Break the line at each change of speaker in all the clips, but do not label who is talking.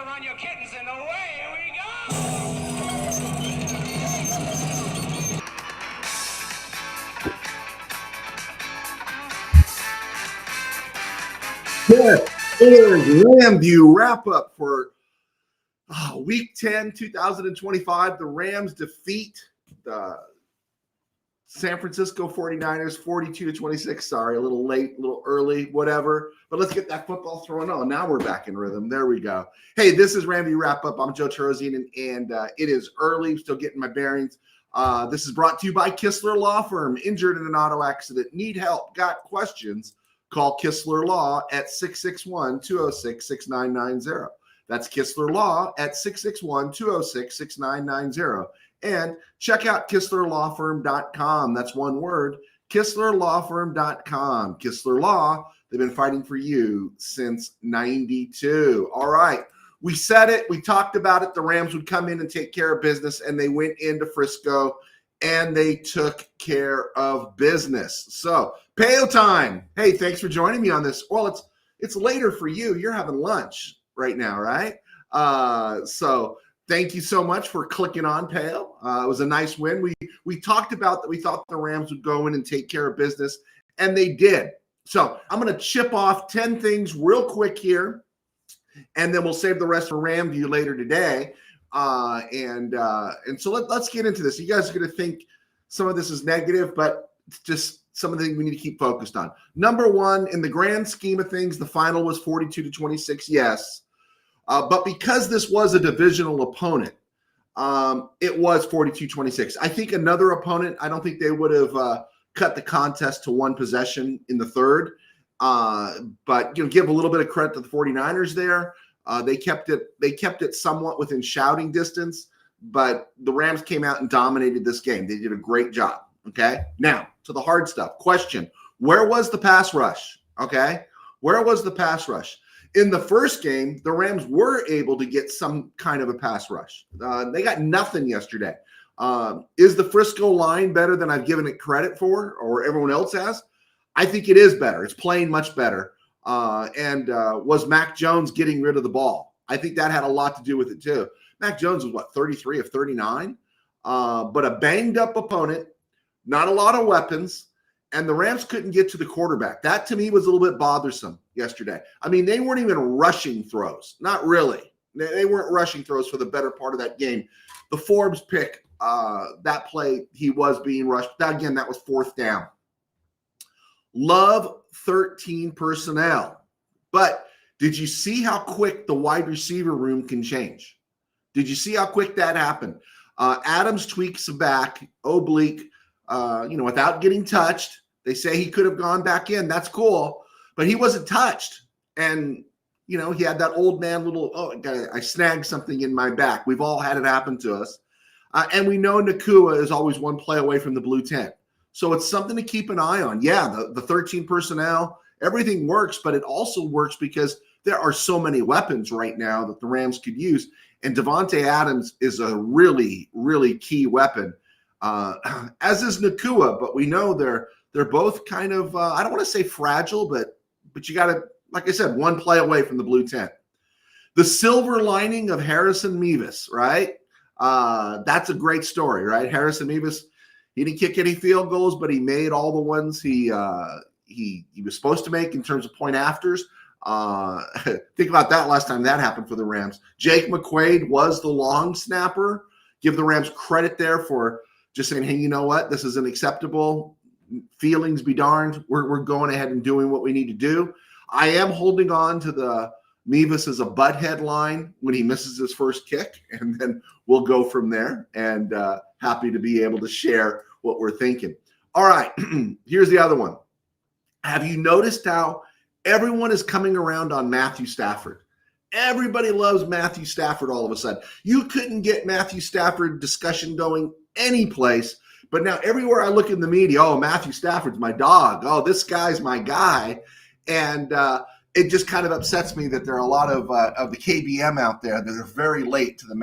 around your kittens, and away we go!
This is Ramview wrap-up for Week 10, 2025. The Rams defeat the San Francisco 49ers 42-26. Sorry, a little late, a little early, whatever. But let's get that football thrown on. Now we're back in rhythm. There we go. Hey, this is Ramview wrap-up. I'm Joe Terosian, and it is early. I'm still getting my bearings. This is brought to you by Kistler Law Firm. Injured in an auto accident, need help, got questions? Call Kistler Law at 661-206-6990. That's Kistler Law at 661-206-6990. And check out KistlerLawFirm.com. That's one word, KistlerLawFirm.com. Kistler Law, they've been fighting for you since 92. All right. We said it. We talked about it. The Rams would come in and take care of business, and they went into Frisco, and they took care of business. So, Peo time. Hey, thanks for joining me on this. Well, it's later for you. You're having lunch right now, right? So thank you so much for clicking on, Peo. It was a nice win. We talked about that. We thought the Rams would go in and take care of business, and they did. So I'm going to chip off 10 things real quick here, and then we'll save the rest for Ramview later today. And so let's get into this. You guys are going to think some of this is negative, but it's just some of the things we need to keep focused on. Number one, in the grand scheme of things, the final was 42-26, yes. But because this was a divisional opponent, it was 42-26. I think another opponent, I don't think they would have cut the contest to one possession in the third. But give a little bit of credit to the 49ers there. They kept it somewhat within shouting distance, but the Rams came out and dominated this game. They did a great job. Okay. Now to the hard stuff. Question: where was the pass rush? Okay. Where was the pass rush? In the first game, the Rams were able to get some kind of a pass rush. They got nothing yesterday. Is the Frisco line better than I've given it credit for, or everyone else has? I think it is better. It's playing much better. And was Mac Jones getting rid of the ball? I think that had a lot to do with it too. Mac Jones was 33 of 39, but a banged up opponent, not a lot of weapons, and the Rams couldn't get to the quarterback. That to me was a little bit bothersome yesterday. I mean, they weren't even rushing throws. Not really. They weren't rushing throws for the better part of that game. The Forbes pick, that play, he was being rushed. Again, that was fourth down. Love 13 personnel. But did you see how quick the wide receiver room can change? Did you see how quick that happened? Adams tweaks back, oblique, without getting touched. They say he could have gone back in. That's cool. But he wasn't touched. And, he had that old man I snagged something in my back. We've all had it happen to us. And we know Nakua is always one play away from the blue tent. So it's something to keep an eye on. Yeah, the 13 personnel, everything works, but it also works because there are so many weapons right now that the Rams could use. And Devontae Adams is a really, really key weapon, as is Nakua. But we know they're both kind of, I don't want to say fragile, but you got to, like I said, one play away from the blue tent. The silver lining of Harrison Mevis, right? That's a great story, right? Harrison Mevis, he didn't kick any field goals, but he made all the ones he was supposed to make in terms of point afters. Think about that last time that happened for the Rams. Jake McQuaid was the long snapper. Give the Rams credit there for just saying, hey, you know what? This is unacceptable. Feelings be darned. We're going ahead and doing what we need to do. I am holding on to the Mevis as a butthead line when he misses his first kick, and then we'll go from there, and happy to be able to share what we're thinking. All right, here's the other one. Have you noticed how everyone is coming around on Matthew Stafford? Everybody loves Matthew Stafford all of a sudden. You couldn't get Matthew Stafford discussion going any place, but now everywhere I look in the media, oh, Matthew Stafford's my dog. Oh, this guy's my guy. And it just kind of upsets me that there are a lot of the KBM out there that are very late to the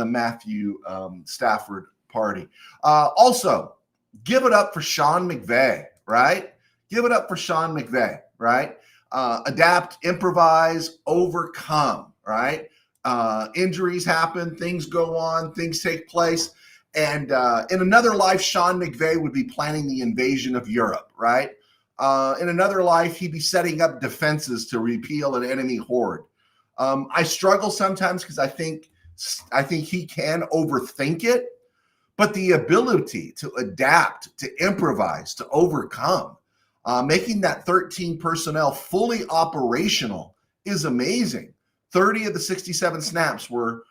Matthew Stafford party. Also, give it up for Sean McVay, right? Give it up for Sean McVay, right? adapt, improvise, overcome, right? Injuries happen, things go on, things take place. And in another life, Sean McVay would be planning the invasion of Europe, right? In another life, he'd be setting up defenses to repel an enemy horde. I struggle sometimes because I think he can overthink it, but the ability to adapt, to improvise, to overcome, making that 13 personnel fully operational is amazing. 30 of the 67 snaps were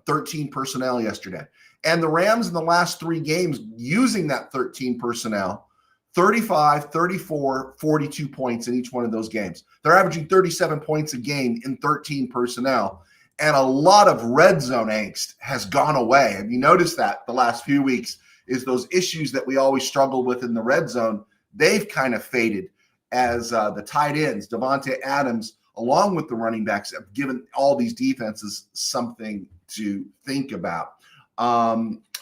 13 personnel yesterday. And the Rams in the last 3 games using that 13 personnel, 35, 34, 42 points in each one of those games. They're averaging 37 points a game in 13 personnel. And a lot of red zone angst has gone away. Have you noticed that the last few weeks is those issues that we always struggled with in the red zone, they've kind of faded as the tight ends, Devontae Adams, along with the running backs, have given all these defenses something to think about. I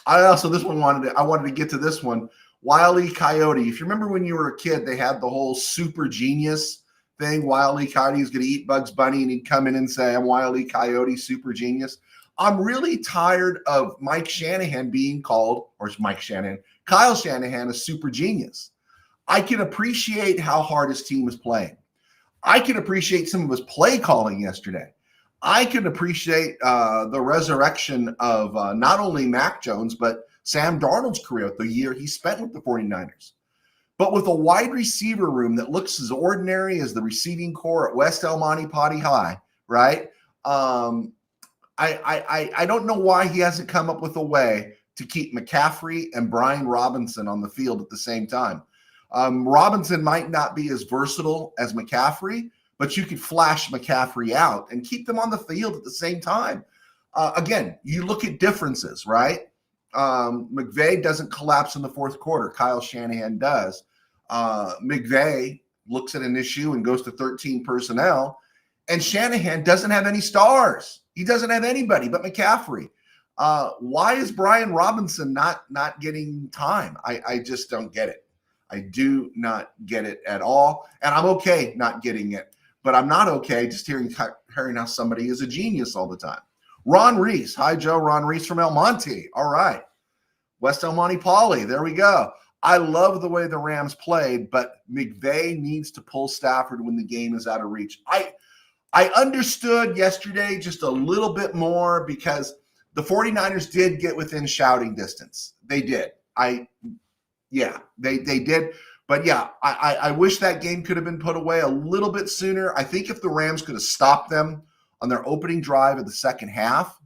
wanted to get to this one. Wile E. Coyote. If you remember when you were a kid, they had the whole super genius thing. Wile E. Coyote is going to eat Bugs Bunny, and he'd come in and say, "I'm Wile E. Coyote, super genius." I'm really tired of Mike Shanahan being called, or it's Mike Shanahan, Kyle Shanahan, a super genius. I can appreciate how hard his team is playing. I can appreciate some of his play calling yesterday. I can appreciate the resurrection of not only Mac Jones, but Sam Darnold's career, the year he spent with the 49ers. But with a wide receiver room that looks as ordinary as the receiving core at West El Monte Potty High, right? I don't know why he hasn't come up with a way to keep McCaffrey and Brian Robinson on the field at the same time. Robinson might not be as versatile as McCaffrey, but you could flash McCaffrey out and keep them on the field at the same time. Again, you look at differences, right? McVay doesn't collapse in the fourth quarter. Kyle Shanahan does. McVay looks at an issue and goes to 13 personnel, and Shanahan doesn't have any stars. He doesn't have anybody but McCaffrey. Why is Brian Robinson not getting time? I just don't get it. I do not get it at all. And I'm okay not getting it, but I'm not okay just hearing how somebody is a genius all the time. Ron Reese. Hi, Joe. Ron Reese from El Monte. All right. West El Monte Poly. There we go. I love the way the Rams played, but McVay needs to pull Stafford when the game is out of reach. I understood yesterday just a little bit more because the 49ers did get within shouting distance. They did. They did. But yeah, I wish that game could have been put away a little bit sooner. I think if the Rams could have stopped them on their opening drive of the second half,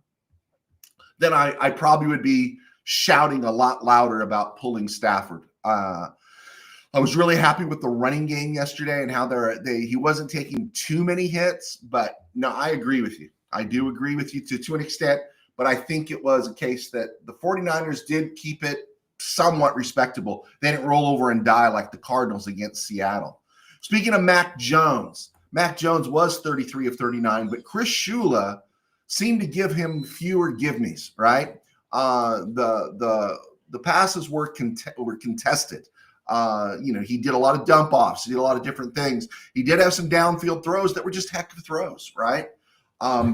then I probably would be shouting a lot louder about pulling Stafford. I was really happy with the running game yesterday and how he wasn't taking too many hits. But no, I agree with you. I do agree with you to an extent. But I think it was a case that the 49ers did keep it somewhat respectable. They didn't roll over and die like the Cardinals against Seattle. Speaking of Mac Jones was 33 of 39, but Chris Shula seemed to give him fewer give-me's, right? The passes were contested. He did a lot of dump offs. He did a lot of different things. He did have some downfield throws that were just heck of throws, right?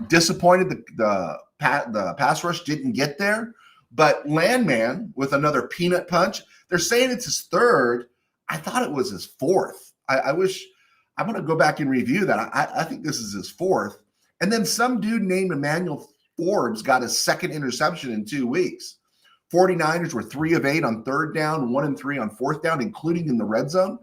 Disappointed the pass rush didn't get there, but Landman with another peanut punch. They're saying it's his third. I thought it was his fourth. I wish I'm going to go back and review that. I think this is his fourth. And then some dude named Emmanuel Forbes got his second interception in 2 weeks. 49ers were 3 of 8 on third down, 1 and 3 on fourth down, including in the red zone.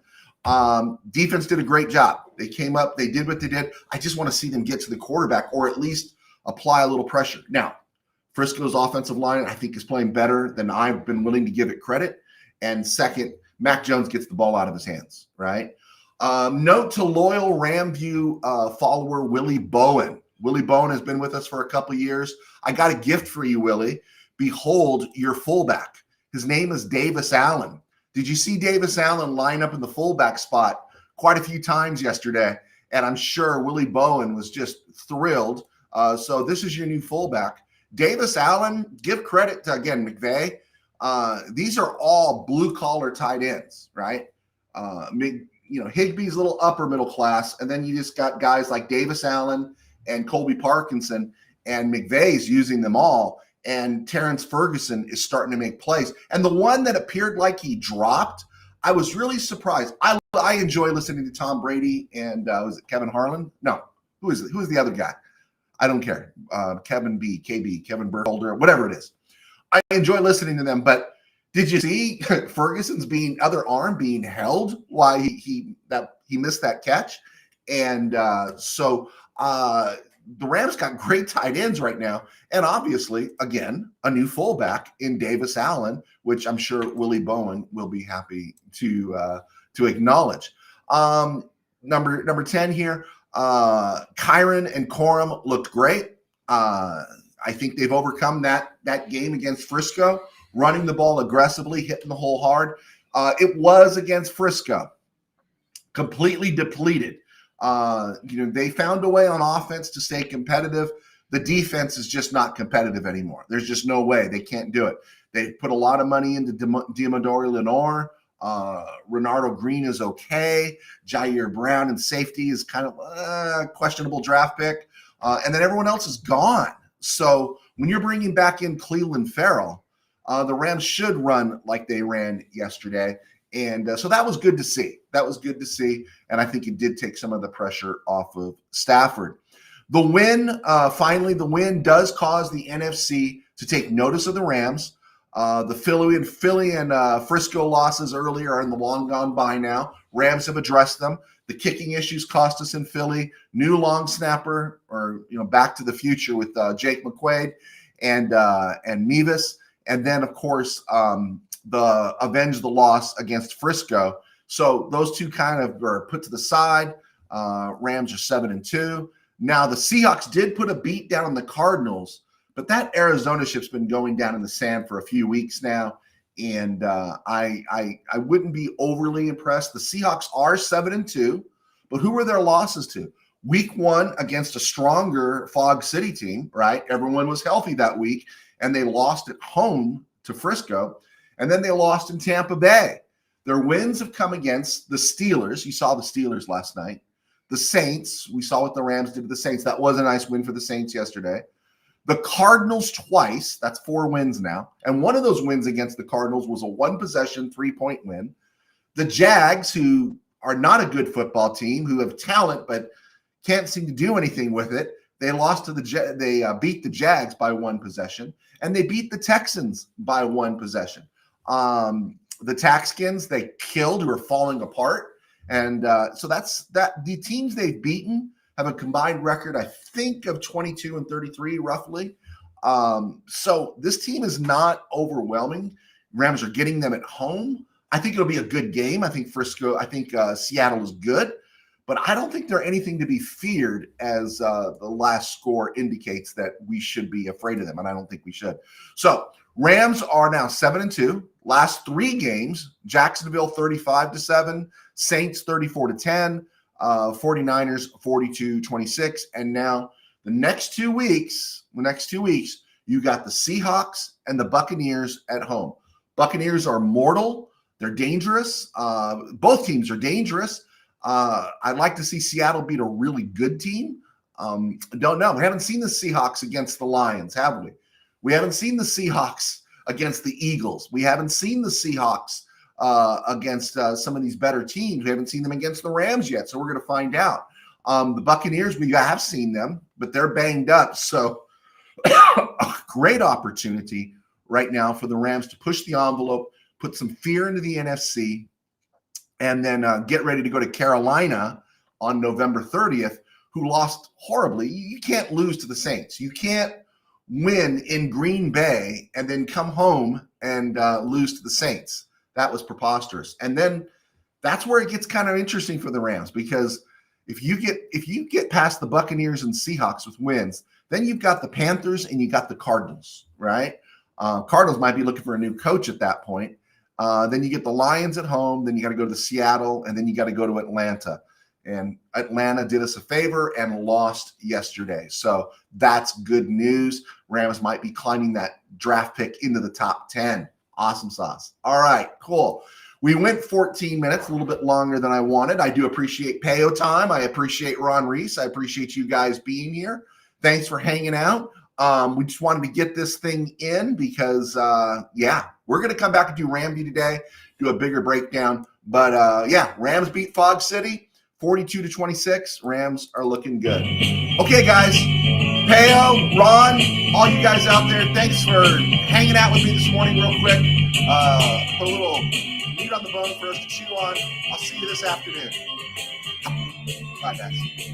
Defense did a great job. They came up, they did what they did. I just want to see them get to the quarterback or at least apply a little pressure. Now, Frisco's offensive line, I think, is playing better than I've been willing to give it credit. And second, Mac Jones gets the ball out of his hands, right? Note to loyal Ramview follower Willie Bowen. Willie Bowen has been with us for a couple of years. I got a gift for you, Willie. Behold your fullback. His name is Davis Allen. Did you see Davis Allen line up in the fullback spot quite a few times yesterday? And I'm sure Willie Bowen was just thrilled. So this is your new fullback. Davis Allen, give credit to, again, McVay. These are all blue-collar tight ends, right? Higbee's a little upper middle class, and then you just got guys like Davis Allen and Colby Parkinson and McVay's using them all, and Terrence Ferguson is starting to make plays. And the one that appeared like he dropped, I was really surprised. I enjoy listening to Tom Brady and was it Kevin Harlan? No, who is the other guy? I don't care. Kevin B, KB, Kevin Burkholder, whatever it is. I enjoy listening to them, but did you see Ferguson's other arm being held while he missed that catch? And so the Rams got great tight ends right now, and obviously, again, a new fullback in Davis Allen, which I'm sure Willie Bowen will be happy to acknowledge. Number 10 here, Kyron and Corum looked great. I think they've overcome that game against Frisco, running the ball aggressively, hitting the hole hard. It was against Frisco, completely depleted. They found a way on offense to stay competitive. The defense is just not competitive anymore. There's just no way. They can't do it. They put a lot of money into Diamondori Lenore. Renardo Green is okay. Jair Brown in safety is kind of a questionable draft pick. And then everyone else is gone. So when you're bringing back in Cleveland Farrell, the Rams should run like they ran yesterday. And so that was good to see. And I think it did take some of the pressure off of Stafford. The win, finally, the win does cause the NFC to take notice of the Rams. The Philly and Frisco losses earlier are in the long gone by now. Rams have addressed them. The kicking issues cost us in Philly. New long snapper, or Back to the Future with Jake McQuaid and Mevis, and then of course the avenge the loss against Frisco. So those two kind of are put to the side. Rams are 7-2. Now the Seahawks did put a beat down on the Cardinals, but that Arizona ship's been going down in the sand for a few weeks now, and I wouldn't be overly impressed. The Seahawks are 7-2, but who were their losses to? Week 1 against a stronger Fog City team, right? Everyone was healthy that week, and they lost at home to Frisco, and then they lost in Tampa Bay. Their wins have come against the Steelers. You saw the Steelers last night. The Saints, we saw what the Rams did to the Saints. That was a nice win for the Saints yesterday. The Cardinals twice. That's 4 wins now. And one of those wins against the Cardinals was a 1-possession, 3-point win. The Jags, who are not a good football team, who have talent but can't seem to do anything with it. They beat the Jags by 1 possession, and they beat the Texans by 1 possession. The Taxkins, they killed, who are falling apart. And so that's that. The teams they've beaten have a combined record, I think, of 22-33, roughly. So this team is not overwhelming. Rams are getting them at home. I think it'll be a good game. I think Seattle is good, but I don't think they're anything to be feared, as the last score indicates that we should be afraid of them, and I don't think we should. So Rams are now 7-2. Last 3 games: Jacksonville 35-7, Saints 34-10, 49ers 42-26, and now the next 2 weeks, you got the Seahawks and the Buccaneers at home. Buccaneers are mortal. They're dangerous. Both teams are dangerous. I'd like to see Seattle beat a really good team. Don't know. We haven't seen the Seahawks against the Lions, have we? We haven't seen the Seahawks against the Eagles. We haven't seen the Seahawks against some of these better teams. We haven't seen them against the Rams yet, so we're going to find out. The Buccaneers, we have seen them, but they're banged up. So a great opportunity right now for the Rams to push the envelope, put some fear into the NFC, and then get ready to go to Carolina on November 30th, who lost horribly. You can't lose to the Saints. You can't win in Green Bay and then come home and lose to the Saints. That was preposterous. And then that's where it gets kind of interesting for the Rams, because if you get past the Buccaneers and Seahawks with wins, then you've got the Panthers and you got the Cardinals, right? Cardinals might be looking for a new coach at that point. Then you get the Lions at home. Then you got to go to Seattle, and then you got to go to Atlanta. And Atlanta did us a favor and lost yesterday. So that's good news. Rams might be climbing that draft pick into the top 10. Awesome sauce. All right, cool. We went 14 minutes, a little bit longer than I wanted. I do appreciate Payo time. I appreciate Ron Reese. I appreciate you guys being here. Thanks for hanging out. We just wanted to get this thing in because, we're going to come back and do Ramsey today, do a bigger breakdown. But, Rams beat Fog City, 42-26. Rams are looking good. Okay, guys. Payo, Ron, all you guys out there, thanks for hanging out with me this morning real quick. Put a little meat on the bone for us to chew on. I'll see you this afternoon. Bye, guys.